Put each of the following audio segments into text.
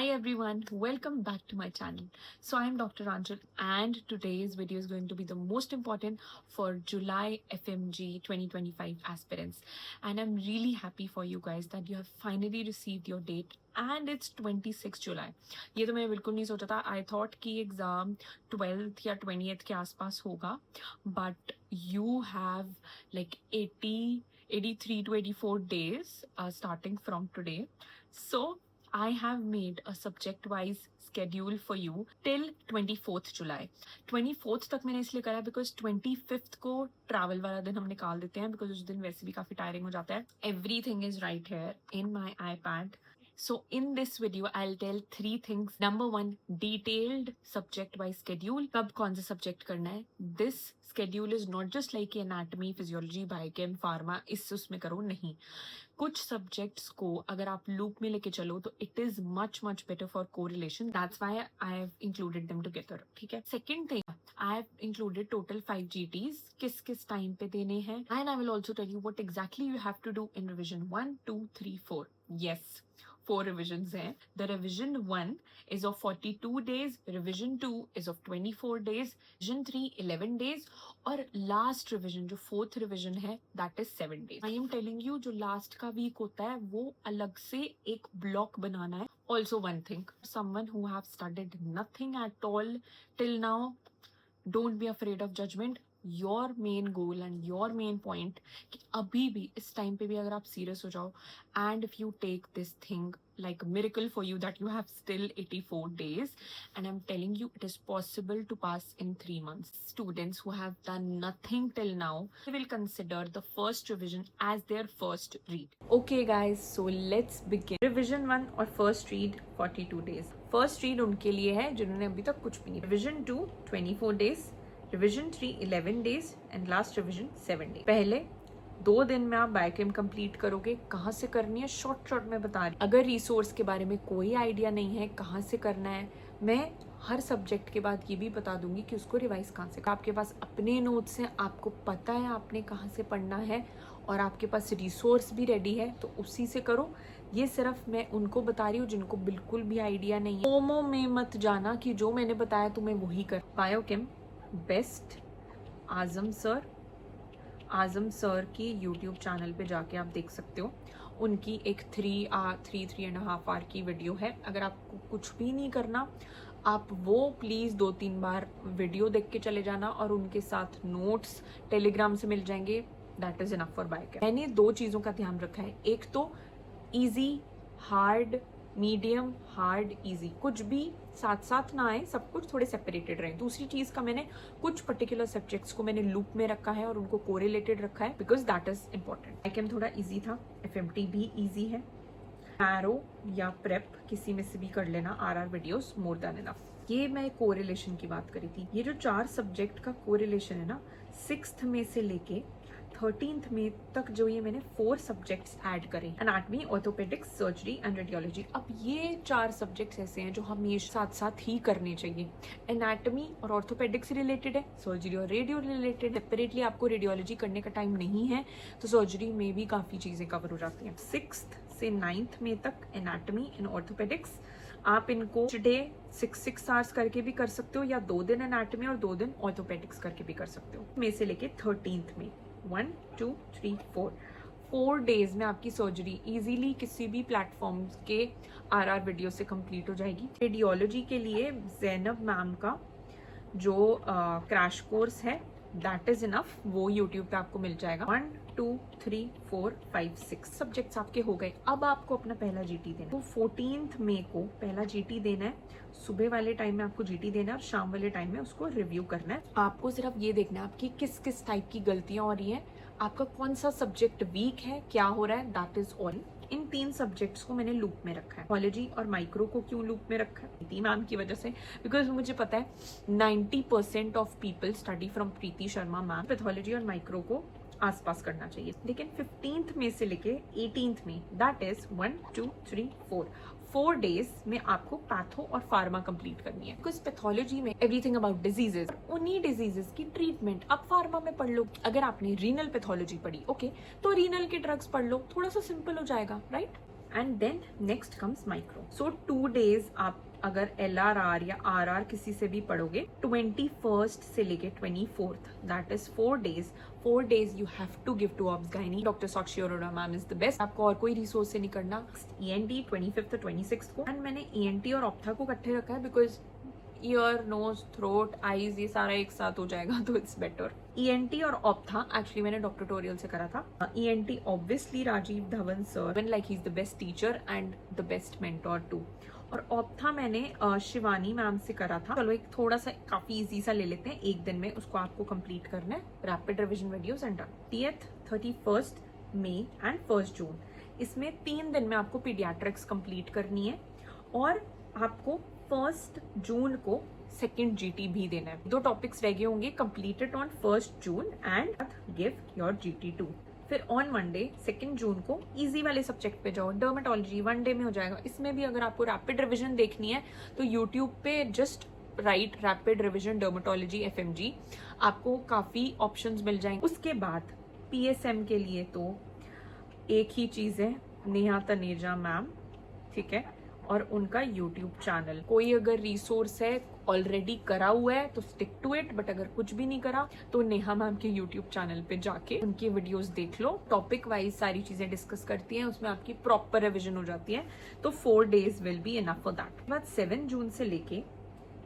everyone, welcome back to my channel. So I am Dr. Anjal and today's video is going to be the most important for July FMG 2025 aspirants, and I'm really happy for you guys that you have finally received your date and it's 26 July. ये तो मैंने बिल्कुल नहीं सोचा था. I thought कि exam 12th या 20th के आसपास होगा, but you have like 83 to 84 days starting from today. So I have made a subject-wise schedule for you till 24th July. 24th तक मैंने इसलिए करा because 25th को ट्रैवल वाला दिन हम निकाल देते हैं because उस दिन वैसे भी काफी टायरिंग हो जाता है. Everything is right here in my iPad. So in this video, I'll tell 3 things. Number 1, detailed subject-wise schedule. कब कौन सा subject करना है. This schedule is not just like anatomy, physiology, biochem, pharma. इस उसमें करो नहीं. कुछ subjects को अगर आप loop में लेके चलो तो it is much better for correlation. That's why I have included them together. ठीक है. Second thing, I have included total 5 GTs. किस time पे देने हैं. And I will also tell you what exactly you have to do in revision 1, 2, 3, 4. Yes. 4 revisions हैं. The revision 1 is of 42 days, revision 2 is of 24 days, revision 3 11 days और last revision जो 4th revision है that is 7 days. I am telling you जो last का week होता है वो अलग से एक block बनाना है. Also one thing, someone who have studied nothing at all till now, don't be afraid of judgment. Your main goal and your main point कि अभी भी इस टाइम पे भी अगर आप सीरियस हो जाओ and if you take this thing like a miracle for you that you have still 84 days, and I'm telling you it is possible to pass in 3 months. Students who have done nothing till now, they will consider the first revision as their first read. Okay guys, so let's begin. Revision 1 और first read 42 days. First read उनके लिए है जिन्होंने अभी तक कुछ भी नहीं. Revision 2 24 days, Revision 3 11 days and last revision 7 days. पहले 2 दिन में आप बायोकेम कंप्लीट करोगे. कहाँ से करनी है शॉर्ट में बता रही. अगर रिसोर्स के बारे में कोई आइडिया नहीं है कहाँ से करना है, मैं हर सब्जेक्ट के बाद ये भी बता दूंगी कि उसको रिवाइज कहाँ से. आपके पास अपने नोट्स हैं, आपको पता है आपने कहाँ से पढ़ना है और आपके पास रिसोर्स भी रेडी है तो उसी से करो. ये सिर्फ मैं उनको बता रही हूँ जिनको बिल्कुल भी आइडिया नहीं है. ओमो में मत जाना कि जो मैंने बताया तुम्हें वही कर. बायोकेम बेस्ट आजम सर की YouTube चैनल पे जाके आप देख सकते हो. उनकी एक 3.5 आवर की वीडियो है. अगर आपको कुछ भी नहीं करना आप वो प्लीज़ 2-3 बार वीडियो देख के चले जाना और उनके साथ नोट्स टेलीग्राम से मिल जाएंगे. That is enough for biochem. मैंने 2 चीज़ों का ध्यान रखा है. एक तो easy hard, medium hard easy, कुछ भी साथ ना आए, सब कुछ थोड़े सेपरेटेड रहे. दूसरी चीज का मैंने कुछ पर्टिकुलर सब्जेक्ट्स को मैंने लूप में रखा है और उनको कोरिलेटेड रखा है because that is important. Biochem थोड़ा इजी था, एफएमटी भी इजी है. मैरो या प्रेप किसी में से भी कर लेना. RR videos more than enough. ये मैं कोरिलेशन की बात करी थी. ये जो 4 सब्जेक्ट का कोरिलेशन है ना, 6th में से लेके 13th में तक जो ये मैंने 4 सब्जेक्ट्स ऐड करे. Anatomy, orthopaedics, surgery and radiology. अब ये 4 सब्जेक्ट्स ऐसे हैं जो हमेशा साथ ही करने चाहिए. एनाटमी और ऑर्थोपेडिक्स रिलेटेड है, सर्जरी और रेडियो रिलेटेड. सेपरेटली आपको रेडियोलॉजी करने का टाइम नहीं है तो सर्जरी में भी काफी चीजें कवर हो जाती हैं. 6th से 9th में तक एनाटमी एंड ऑर्थोपेडिक्स. आप इनको डे 6 आवर्स करके भी कर सकते हो या 2 दिन एनाटमी और 2 दिन ऑर्थोपेडिक्स करके भी कर सकते हो. में से लेके 13th में 1 2 3 4 डेज में आपकी सर्जरी इजीली किसी भी प्लेटफॉर्म के आरआर वीडियो से कंप्लीट हो जाएगी. रेडियोलॉजी के लिए जैनब मैम का जो क्रैश कोर्स है दैट इज इनफ, वो यूट्यूब पे आपको मिल जाएगा. 1 2 3 4 5 6 सब्जेक्ट्स आपके हो गए. अब आपको अपना पहला जीटी देना है. तो 14th मई को पहला जीटी देना है. सुबह वाले टाइम में आपको जीटी देना है और शाम वाले टाइम में उसको रिव्यू करना है. आपको सिर्फ ये देखना है आपकी किस टाइप की गलतियां हो रही हैं, आपका कौन सा सब्जेक्ट वीक है, क्या हो रहा है, that is all. In 3 subjects को मैंने लूप में रखा है. बायोलॉजी और माइक्रो को क्यों लूप में रखा है? प्रीति मैम की वजह से, बिकॉज मुझे पता है 90% of people study from Preeti Sharma ma'am. Pathology और माइक्रो को आसपास करना चाहिए. लेकिन 15th में से लेके 18th में दैट इज 1 2 3 4 डेज में आपको पैथो और फार्मा कंप्लीट करनी है. बिकॉज पैथोलॉजी में एवरीथिंग अबाउट डिजीजेस, उन्हीं डिजीजेस की ट्रीटमेंट आप फार्मा में पढ़ लो. अगर आपने रीनल पैथोलॉजी पढ़ी ओके तो रीनल के ड्रग्स पढ़ लो, थोड़ा सा सिंपल हो जाएगा right. And then next comes micro. So 2 days आप अगर LRR या RR किसी से भी पढ़ोगे 21st से लेके 24th, that is 4 days. 4 days you have to give to obs gynae. Doctor Sakshi Arora ma'am is the best. आपको और कोई रिसोर्स से नहीं करना. ENT 25th और 26th को. एंड मैंने ENT और ऑप्था को इकट्ठे रखा है because ear, nose, throat, eyes ये सारा एक साथ हो जाएगा तो इट्स बेटर. ENT और ऑप्था एक्चुअली मैंने डॉक्टर टोरियल से करा था. ENT obviously Rajiv Dhawan sir, like he is the best teacher and the best mentor too. और ऑप्था मैंने शिवानी मैम से करा था. चलो एक थोड़ा सा काफी इजी सा ले लेते हैं. एक दिन में उसको आपको कंप्लीट करना है. Rapid revision videos and done. 31st May and 1st June. इसमें 3 दिन में आपको पीडियाट्रिक्स कंप्लीट करनी है और आपको 1st जून को सेकेंड GT भी देना है. 2 टॉपिक्स रह गए होंगे. Completed on 1st June and give your GT2. फिर ऑन मंडे 2nd जून को इजी वाले सब्जेक्ट पे जाओ. डर्मेटोलॉजी 1 डे में हो जाएगा. इसमें भी अगर आपको रैपिड रिविजन देखनी है तो यूट्यूब पे just right rapid revision dermatology FMG, आपको काफी ऑप्शंस मिल जाएंगे. उसके बाद PSM के लिए तो एक ही चीज है, नेहा तनेजा मैम, ठीक है, और उनका यूट्यूब चैनल. कोई अगर रिसोर्स है ऑलरेडी करा हुआ है तो स्टिक टू इट, बट अगर कुछ भी नहीं करा तो नेहा मैम के यूट्यूब चैनल पे जाके उनकी वीडियोस देख लो. टॉपिक वाइज सारी चीजें डिस्कस करती हैं, उसमें आपकी प्रॉपर रिविजन हो जाती है. तो 4 days will be enough for that. बाद 7 जून से लेके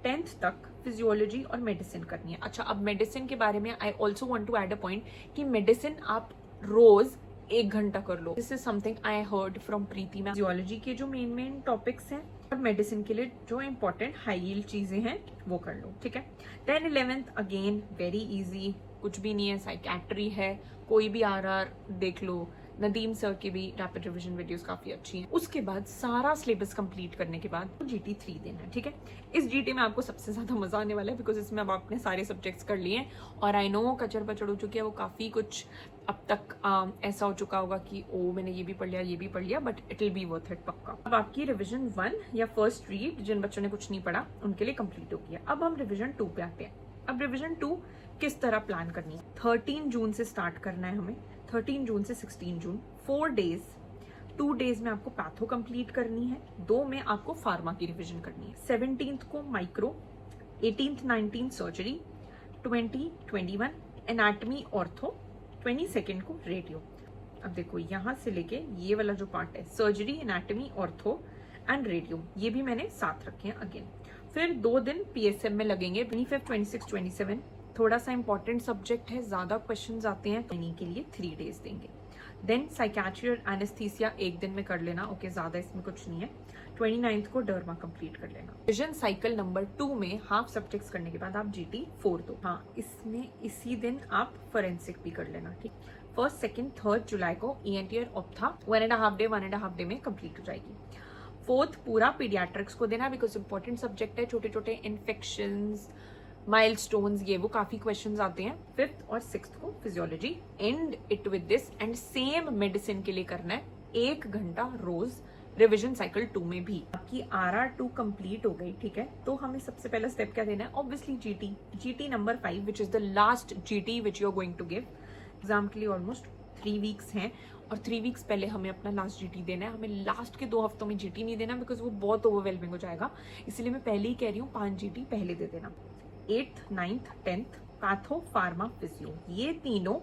10th तक फिजियोलॉजी और मेडिसिन करनी है. अच्छा, अब मेडिसिन के बारे में I also want to add a point कि मेडिसिन आप रोज 1 घंटा कर लो. This is something I heard from Preeti ma'am. Physiology के जो मेन टॉपिक्स हैं और मेडिसिन के लिए जो इंपॉर्टेंट हाई यील्ड चीजें हैं वो कर लो, ठीक है. 10 11th अगेन वेरी इजी, कुछ भी नहीं है. साइकेट्री है, कोई भी RR देख लो. नदीम सर की भी रैपिड रिविजन वीडियोस काफी अच्छी हैं. उसके बाद सारा सिलेबस कंप्लीट करने के बाद GT3 देना है, ठीक है. इस GT में आपको सबसे ज्यादा मजा आने वाला है बिकॉज इसमें अब आपने सारे सब्जेक्ट्स कर लिए हैं. और आई नो कचर पचड़ हो चुकी है वो काफी कुछ. अब तक ऐसा हो चुका होगा कि ओ मैंने ये भी पढ़ लिया, ये भी पढ़ लिया, but it will be worth it पक्का. अब आपकी रिविजन 1 या फर्स्ट रीड जिन बच्चों ने कुछ नहीं पढ़ा उनके लिए कंप्लीट हो गया. अब हम रिविजन 2 पे आते हैं. अब रिविजन 2 किस तरह प्लान करनी है. 13 जून से स्टार्ट करना है हमें. 13 जून से 16 जून 4 days. 2 days में आपको पैथो कंप्लीट करनी है. 2 में आपको फार्मा की रिविजन करनी है. 17th को micro, 18th 19th surgery, 20 21 anatomy ortho, 22nd को रेडियो. अब देखो यहाँ से लेके ये वाला जो पार्ट है surgery, anatomy, ortho and radio, ये भी मैंने साथ रखे हैं अगेन. फिर 2 दिन PSM में लगेंगे. 25, 26, 27 थोड़ा सा इंपॉर्टेंट सब्जेक्ट है, ज्यादा क्वेश्चंस आते हैं तो इन्हीं के लिए 3 days देंगे. देन साइकेट्री और एनेस्थीसिया 1 दिन में कर लेना. ओके, ज्यादा इसमें कुछ नहीं है. 29th को डर्मा कंप्लीट कर लेना. विजन साइकिल नंबर 2 में हाफ सब्जेक्ट्स करने के बाद आप GT4 दो. हाँ, इसमें इसी दिन आप फोरेंसिक भी कर लेना, ठीक. 1st, 2nd, 3rd जुलाई को ENT और ऑप्था 1.5 डे में कंप्लीट हो जाएगी. 4th पूरा पीडियाट्रिक्स को देना बिकॉज इंपॉर्टेंट सब्जेक्ट है. छोटे छोटे इन्फेक्शंस, माइलस्टोन्स, ये वो काफी क्वेश्चंस आते हैं. 5th और 6th को physiology. And it with this. And same medicine के लिए करना है 1 घंटा रोज रिविजन साइकिल 2 में भी. आपकी RR2 कंप्लीट हो गई, ठीक है. तो हमें सबसे पहला स्टेप क्या देना है? Obviously GT number 5 which is the last GT which you are going to give. Exam के लिए ऑलमोस्ट 3 weeks हैं और 3 weeks पहले हमें अपना लास्ट GT देना है. हमें लास्ट के 2 हफ्तों में GT नहीं देना बिकॉज वो बहुत ओवरवेलमिंग हो जाएगा. इसलिए मैं पहले ही कह रही हूँ 5 GT पहले दे देना. 8th, 9th, 10th patho, pharma, physio, ये तीनों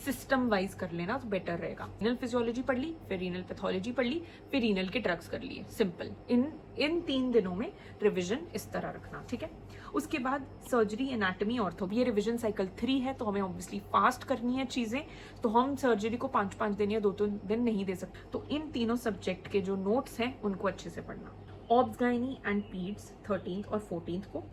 सिस्टम वाइज कर लेना तो बेटर रहेगा. रीनल फिजियोलॉजी पढ़ ली, फिर रीनल पैथोलॉजी पढ़ ली, फिर रीनल के ड्रग्स कर लिए. सिंपल. इन 3 दिनों में रिवीजन इस तरह रखना, ठीक है. उसके बाद सर्जरी, एनाटमी, ऑर्थो, ये रिवीजन साइकिल 3 है तो हमें ऑब्वियसली फास्ट करनी है चीजें. तो हम सर्जरी को 5-5 दिन या 2 दिन नहीं दे सकते. तो इन तीनों सब्जेक्ट के जो नोट्स हैं उनको अच्छे से पढ़ना. ऑब्स गाइनी एंड पीड्स 13th और 14th को.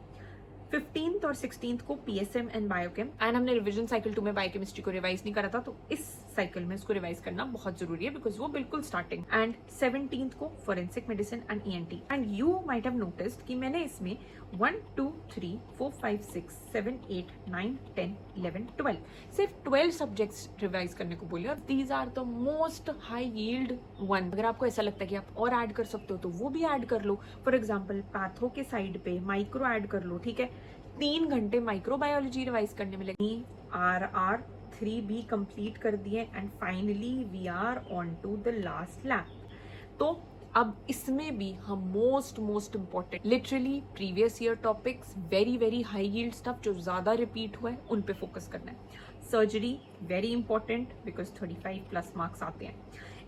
15th और 16th को PSM एंड बायोकेम. एंड हमने रिवीजन साइकिल 2 में बायोकेमिस्ट्री को रिवाइज नहीं करा था तो इस साइकिल में इसको रिवाइज करना बहुत जरूरी है बिकॉज वो बिल्कुल स्टार्टिंग. एंड 17th को forensic medicine and ENT. And you might have noticed कि मैंने इसमें 1 2 3 4 5 6 7 8 9 10 11 12 सिर्फ 12 सब्जेक्ट्स रिवाइज करने को बोले. और these are the most high yield one. अगर आपको ऐसा लगता है कि आप और ऐड कर सकते हो तो वो भी ऐड कर लो. फॉर एग्जाम्पल पैथो के साइड पे माइक्रो ऐड कर लो, ठीक है. 3 घंटे माइक्रोबायोलॉजी रिवाइज करने में लगी. RR3 भी कंप्लीट कर दिए. And finally we are on to the last lab. तो अब इसमें भी हम most important literally previous year topics, very high yield stuff जो ज़्यादा रिपीट हुआ है उन पे फोकस करना है. Surgery very important because 35+ marks आते हैं.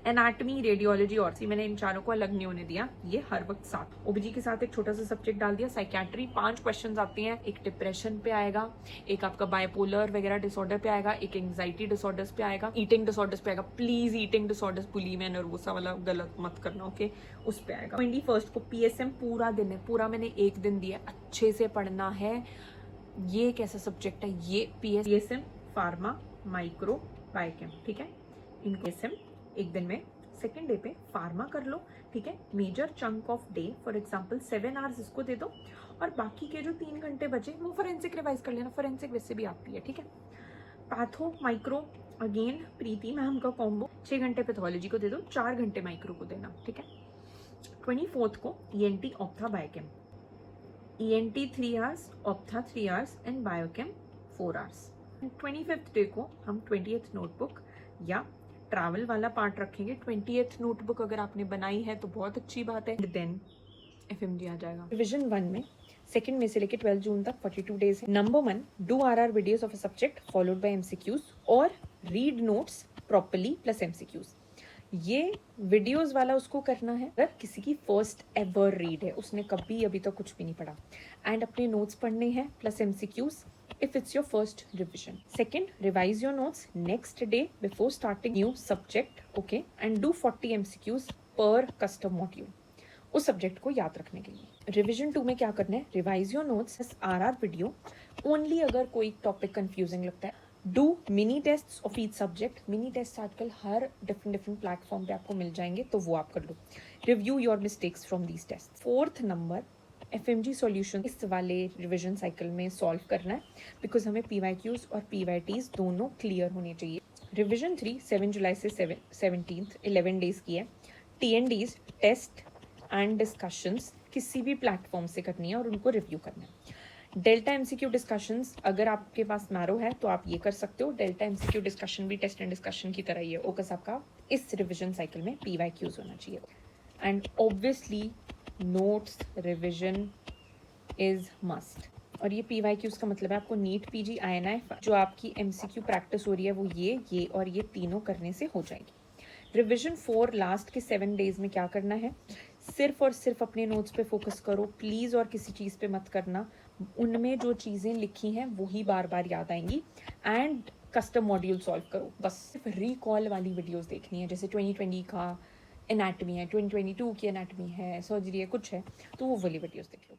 एनाटमी, रेडियोलॉजी और मैंने इन चारों को अलग नहीं होने दिया, ये हर वक्त साथ. ओबीजी के साथ एक छोटा सा सब्जेक्ट डाल दिया साइकेट्री. 5 क्वेश्चंस आते हैं. एक डिप्रेशन पे आएगा, एक आपका बाइपोलर वगैरह डिसऑर्डर पे आएगा, एक एंग्जाइटी डिसऑर्डर्स पे आएगा, ईटिंग डिसऑर्डर्स पे आएगा. Please eating disorders, bulimia, nervosa वाला गलत मत करना, ओके. उस पे आएगा. 21 को पीएसएम पूरा दिन है, पूरा मैंने एक दिन दिया, अच्छे से पढ़ना है. ये कैसा सब्जेक्ट है ये? पीएसएम, फार्मा, माइक्रो, बायोकेम, ठीक है. इनको एसएम एक दिन में सेकेंड डे पे फार्मा कर लो, ठीक है. Major chunk of day, for example 7 hours इसको दे दो और बाकी के जो 3 घंटे बचे वो फोरेंसिक रिवाइज कर लेना. फोरेंसिक वैसे भी आती है, ठीक है. पैथो, माइक्रो, अगेन प्रीति मैम का कॉम्बो. 6 घंटे पैथोलॉजी को दे दो, 4 घंटे माइक्रो को देना, ठीक है. 24 को ENT, optha, biochem. ENT 3 hours, optha 3 hours and biochem 4 hours. 25th day को हम 20th नोटबुक या ट्रैवल वाला पार्ट रखेंगे. 20th नोटबुक अगर आपने बनाई है तो बहुत अच्छी बात है. देन एफएमजी आ जाएगा. रिवीजन 1 में सेकंड में से लेकर 12 जून तक 42 डेज है. Number 1, do RR videos of a subject followed by MCQs और read notes properly plus MCQs. ये वीडियोस वाला उसको करना है अगर किसी की फर्स्ट एवर रीड है, उसने कभी अभी तक कुछ भी नहीं पढ़ा, एंड अपने नोट्स पढ़ने हैं plus MCQs if it's your first revision. Second, revise your notes next day before starting new subject, okay, and do 40 MCQs per custom module उस सब्जेक्ट को याद रखने के लिए. रिविजन 2 में क्या करना है? Revise your notes, RR video only अगर कोई टॉपिक कंफ्यूजिंग लगता है. Do mini test of each subject. Mini test आजकल हर डिफरेंट प्लेटफॉर्म पे आपको मिल जाएंगे, तो वो आप कर लो. Review your mistakes from these test. 4th number, FMG solution इस वाले रिवीजन साइकिल में सॉल्व करना है बिकॉज हमें पीवाईक्यूज और पीवाईटीज दोनों क्लियर होने चाहिए. रिवीजन 3 7 जुलाई से 17th 11 डेज की है. टीएनडीज, टेस्ट एंड डिस्कशंस किसी भी प्लेटफॉर्म से करनी है और उनको रिव्यू करना है. डेल्टा एमसीक्यू डिस्कशंस अगर आपके पास मैरो है तो आप ये कर सकते हो. डेल्टा एमसीक्यू डिस्कशन भी टेस्ट एंड डिस्कशन की तरह ही है. फोकस आपका इस रिविजन साइकिल में पीवाईक्यूज होना चाहिए. And obviously notes revision is must. और ये पीवाईक्यूज का मतलब है आपको नीट पीजी आईएनआई जो आपकी एमसीक्यू प्रैक्टिस हो रही है वो ये और ये तीनों करने से हो जाएगी. रिविजन 4 लास्ट के 7 डेज में क्या करना है? सिर्फ और सिर्फ अपने नोट्स पे फोकस करो प्लीज, और किसी चीज़ पे मत करना. उनमें जो चीज़ें लिखी हैं वही बार बार याद आएंगी. एंड कस्टम मॉड्यूल सॉल्व करो. बस सिर्फ रिकॉल वाली वीडियोस देखनी है, जैसे 2020 का एनाटमी है, 2022 की एनाटमी है, सर्जरी है, कुछ है, तो वो वाली वीडियोस देख लो.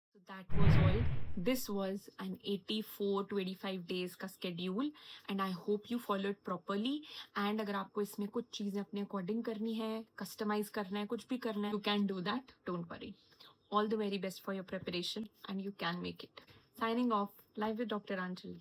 So that was all. This was an 84 to 85 days का schedule and I hope you followed properly. And अगर आपको इसमें कुछ चीज़ें अपने अकॉर्डिंग करनी है, कस्टमाइज करना है, कुछ भी करना है, you can do that. Don't worry. All the very best for your preparation and you can make it. Signing off, live with Dr. Anjali.